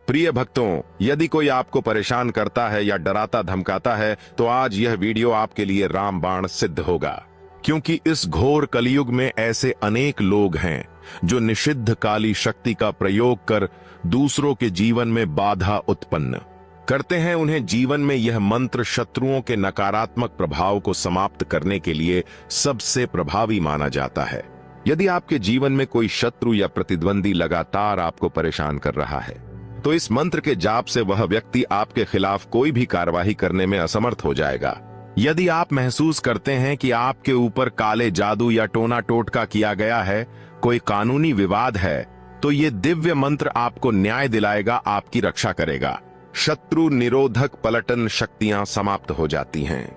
प्रिय भक्तों, यदि कोई आपको परेशान करता है या डराता धमकाता है तो आज यह वीडियो आपके लिए रामबाण सिद्ध होगा, क्योंकि इस घोर कलयुग में ऐसे अनेक लोग हैं जो निषिद्ध काली शक्ति का प्रयोग कर दूसरों के जीवन में बाधा उत्पन्न करते हैं। उन्हें जीवन में यह मंत्र शत्रुओं के नकारात्मक प्रभाव को समाप्त करने के लिए सबसे प्रभावी माना जाता है। यदि आपके जीवन में कोई शत्रु या प्रतिद्वंदी लगातार आपको परेशान कर रहा है तो इस मंत्र के जाप से वह व्यक्ति आपके खिलाफ कोई भी कार्यवाही करने में असमर्थ हो जाएगा। यदि आप महसूस करते हैं कि आपके ऊपर काले जादू या टोना टोटका किया गया है, कोई कानूनी विवाद है, तो ये दिव्य मंत्र आपको न्याय दिलाएगा, आपकी रक्षा करेगा। शत्रु निरोधक पलटन शक्तियां समाप्त हो जाती हैं।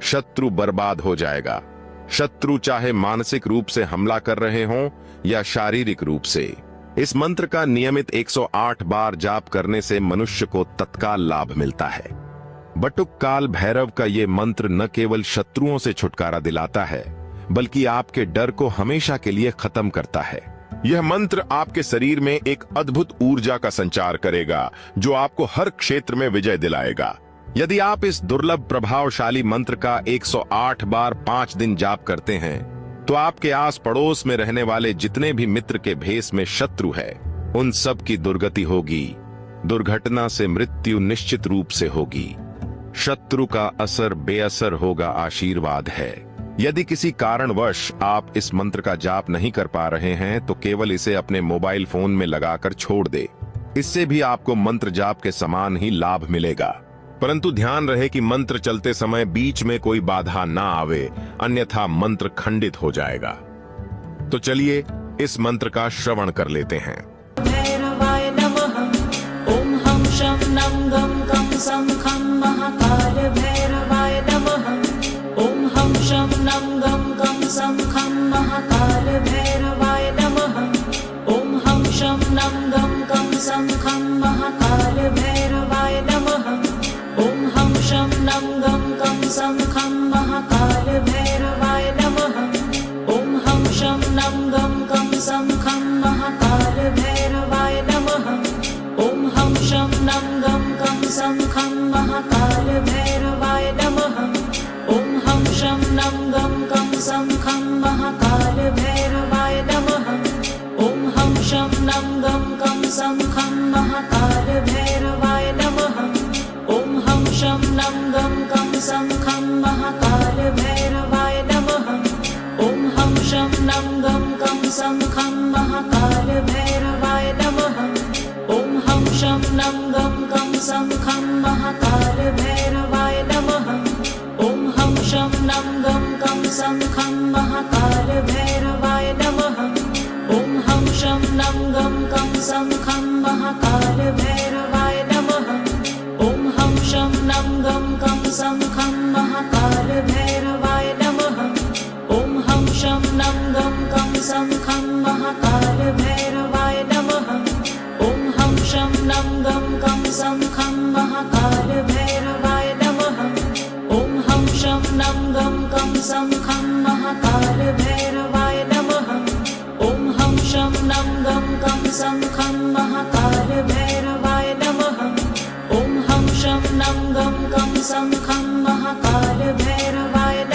शत्रु बर्बाद हो जाएगा। शत्रु चाहे मानसिक रूप से हमला कर रहे हों या शारीरिक रूप से। इस मंत्र का नियमित 108 बार जाप करने से मनुष्य को तत्काल लाभ मिलता है। बटुक काल भैरव का ये मंत्र न केवल शत्रुओं से छुटकारा दिलाता है, बल्कि आपके डर को हमेशा के लिए खत्म करता है। यह मंत्र आपके शरीर में एक अद्भुत ऊर्जा का संचार करेगा, जो आपको हर क्षेत्र में विजय दिलाएगा। यदि आप इस दुर्लभ प्रभावशाली मंत्र का 108 बार 5 दिन जाप करते हैं, तो आपके आस पड़ोस में रहने वाले जितने भी मित्र के भेष में शत्रु है, उन सब की दुर्गति होगी। दुर्घटना से मृत्यु निश्चित रूप से होगी। शत्रु का असर बेअसर होगा, आशीर्वाद है। यदि किसी कारणवश आप इस मंत्र का जाप नहीं कर पा रहे हैं तो केवल इसे अपने मोबाइल फोन में लगाकर छोड़ दे। इससे भी आपको मंत्र जाप के समान ही लाभ मिलेगा। परंतु ध्यान रहे कि मंत्र चलते समय बीच में कोई बाधा ना आवे, अन्यथा मंत्र खंडित हो जाएगा। तो चलिए इस मंत्र का श्रवण कर लेते हैं। भैरवाय नमः। ओम हम शं नं गं गं सं खं महाकाल भैरवाय नमः। ओम हम शं नं गं गं सं खं महाकाल भैरवाय नमः। ओम हम शं नं गं गं सं खं महाकाल भैरवाय नमः। ओम हम शं नं गं गं सं खं महाकाल भैरवाय नमः। ओम हम शं नं गं गं सं खं महाकाल भैरवाय नमः। ओम हम शं नं गं गं सं खं महाकाल भैरवाय नमः। ओम हम शं नं गं गं सं खं महाकाल भैरवाय नमः। ओम हम शं नं गं गं सं खं महाकाल भैरवाय नमः। ओम हम शं नं गं गं सं खं महाकाल भैरवाय नमः। ओम हम शं नं गं गं सं खं महाकाल भैरवाय नमः। ओम हम शं नं गं गं सं खं महाकाल भैरवाय नमः। ओम हम शं नं गं गं सं खं महाकाल भैरवाय नमः। ओम हम शं नं गं गं सं खं महाकाल भैरवाय नमः। ओम हम शं नं गं गं सं खं महाकाल भैरवाय नमः। ओम हम शं नं गं गं सं खं महाकाल भैरवाय नमः। ओम हम शं नं गं गं सं खं महाकाल भैरवाय नमः। ओम हम शं नं गं गं सं खं महाकाल भैरवाय नमः। ओम हम शं नं गं गं सं खं महाकाल भैरवाय नमः। ओम हम शं नं गं गं सं खं महाकाल भैरवाय नमः। ओम हम शं नं गं गं सं खं महाकाल भैरवाय नमः। ओम हम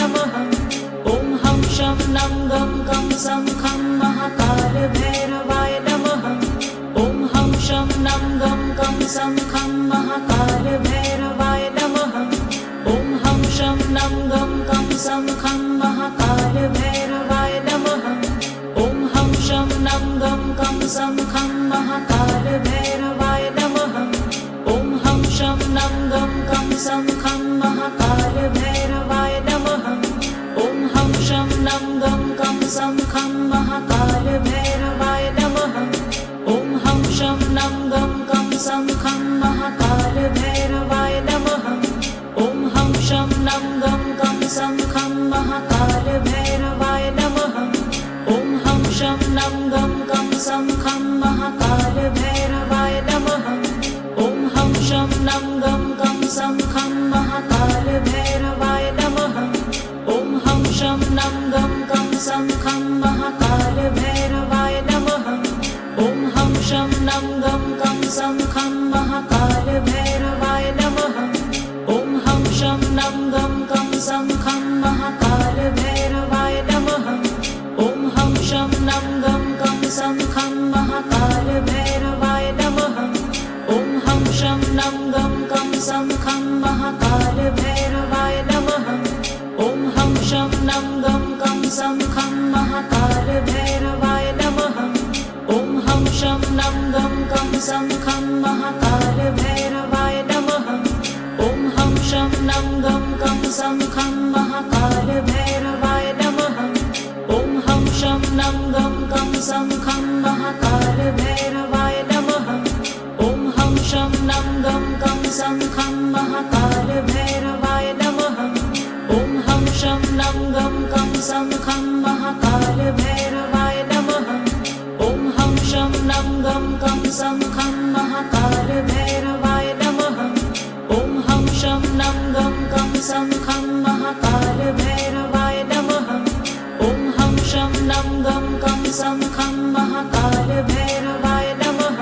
शं नं गं गं सं खं महाकाल भैरवाय नमः। ओम हम शं नं गं गं सं खं महाकाल भैरवाय नमः। ओम हम शं नं गं गं सं खं महाकाल भैरवाय नमः। ओम हम शं नं गं गं सं खं महाकाल भैरवाय नमः। ओम हम शं नं गं गं सं खं महाकाल भैरवाय नमः। ओम हम शं नं गं गं सं खं महाकाल भैरवाय नमः। ओम हम शं नं गं गं सं खं महाकाल भैरवाय नमः। ओम हम शं नं गं गं सं खं महाकाल भैरवाय नमः। ओम हम शं नं गं गं सं खं महाकाल भैरवाय नमः। ओम हम शं नं गं गं सं खं महाकाल भैरवाय नमः। ओम हम शं नं गं गं सं खं खं महाकाल भैरवाय नमः। ॐ हं शं नं गं कं सं खं महाकाल भैरवाय नमः। ॐ हं शं नं गं कं सं खं महाकाल भैरवाय नमः। ॐ हं शं नं गं कं सं खं महाकाल भैरवाय नमः। ॐ हं शं नं गं कं सं खं महाकाल भैरवाय नमः। ॐ हं शं नं गं कं सं खं महाकाल भैरवाय नमः। ॐ हं शं नं गं कं सं खं महाकाल भैरवाय नमः। ॐ हं शं नं गं कं सं खं महाकाल भैरवाय नमः। ॐ हं शं नं गं कं सं खं महाकाल भैरवाय नमः। ॐ हं शं नं गं कं सं खं महाकाल भैरवाय नमः। ॐ हं शं नं गं कं सं खं महाकाल भैरवाय नमः। ॐ हं शं नं गं कं सं खं महाकाल भैरवाय नमः। ॐ हं शं नं गं कं सं खं महाकाल भैरवाय नमः।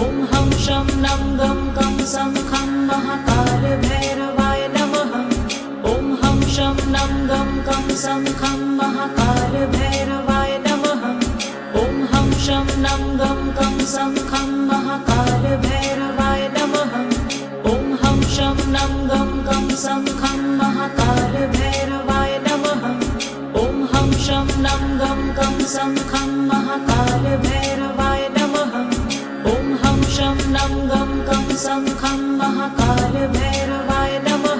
ॐ हं शं नं गं कं सं खं महाकाल भैरवाय नमः। ॐ हं शं नं गं कं सं खं महाकाल भैरवाय नमः। ॐ हं शं नं गं कं सं खं महाकाल भैरवाय नमः। ॐ हं शं नं गं कं सं खं महाकाल भैरवाय नमः। ॐ हं शं नं गं कं सं खं महाकाल भैरवाय नमः। ॐ हं शं नं गं कं सं खं महाकाल भैरवाय नमः।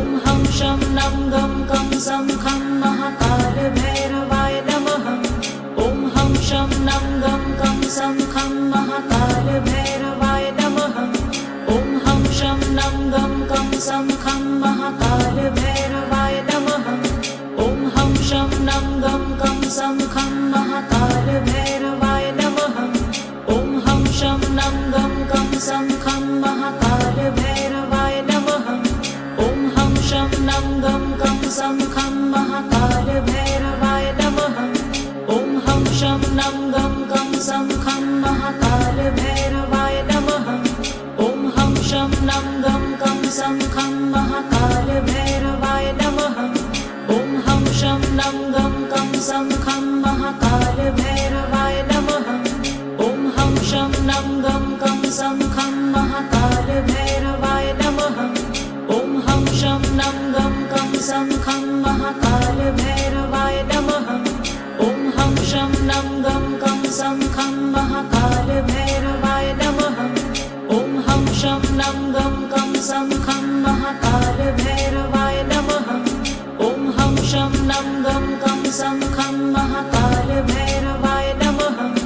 ॐ हं शं नं गं कं सं खं महाकाल भैरवाय नमः। ॐ हं शं नं गं कं सं खं महाकाल भैरवाय नमः। ॐ हं शं नं गं कं सं खं महाकाल भैरवाय नमः। ॐ हं शं नं गं कं सं खं महाकाल भैरवाय नमः। ॐ हं शं नं गं कं सं खं महाकाल भैरवाय नमः। ॐ हं शं नं गं कं सं खं महाकाल भैरवाय नमः। ॐ हं शं नं गं कं सं खं महाकाल भैरवाय नमः। ॐ हं शं नं गं कं सं खं महाकाल भैरवाय नमः। ॐ हं शं नं गं कं सं खं महाकाल भैरवाय नमः। ॐ हं शं नं गं कं सं खं महाकाल भैरवाय नमः। ॐ हं शं नं गं कं सं खं महाकाल भैरवाय नमः। ॐ हं शं नं गं कं सं खं महाकाल भैरवाय नमः। ॐ हं शं नं गं कं सं खं महाकाल भैरवाय नमः। ॐ हं शं नं गं कं सं खं महाकाल भैरवाय नमः।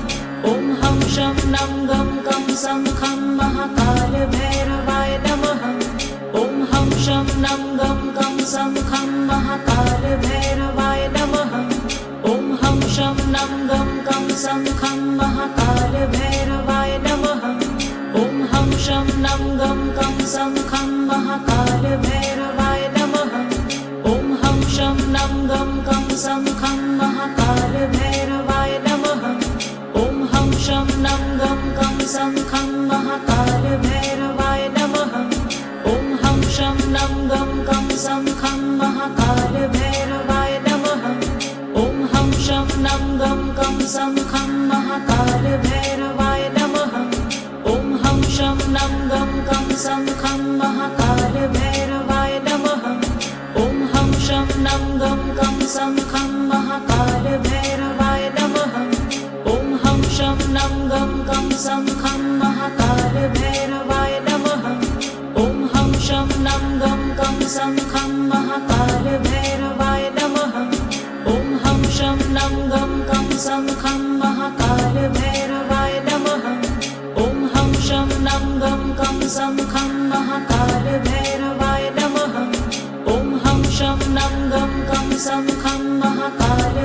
ॐ हं शं नं गं कं सं खं महाकाल भैरवाय नमः। ॐ हं शं नं गं कं सं खं महाकाल भैरवाय नमः। ॐ हं शं नं गं कं सं खं महाकाल भैरवाय नमः। ॐ हं शं नं गं कं सं खं महाकाल भैरवाय नमः। ॐ हं शं नं गं कं सं खं महाकाल भैरवाय नमः। ॐ हं शं नं गं कं सं खं महाकाल भैरवाय नमः। ॐ हं शं नं गं कं सं खं महाकाल भैरवाय नमः। ॐ हं शं नं गं कं सं खं महाकाल भैरवाय नमः। ॐ हं शं नं गं कं सं खं महाकाल भैरवाय नमः। ॐ हं शं नं गं कं सं खं महाकाल भैरवाय नमः। ॐ हं शं नं गं कं सं खं महाकाल भैरवाय नमः। ॐ हं शं नं गं कं सं खं महाकाल भैरवाय नमः। ॐ हं शं नं गं कं सं खं महाकाल भैरवाय नमः। ॐ हं शं नं गं कं सं खं महाकाल भैरवाय नमः। ॐ हं शं नं गं कं सं खं महाकाल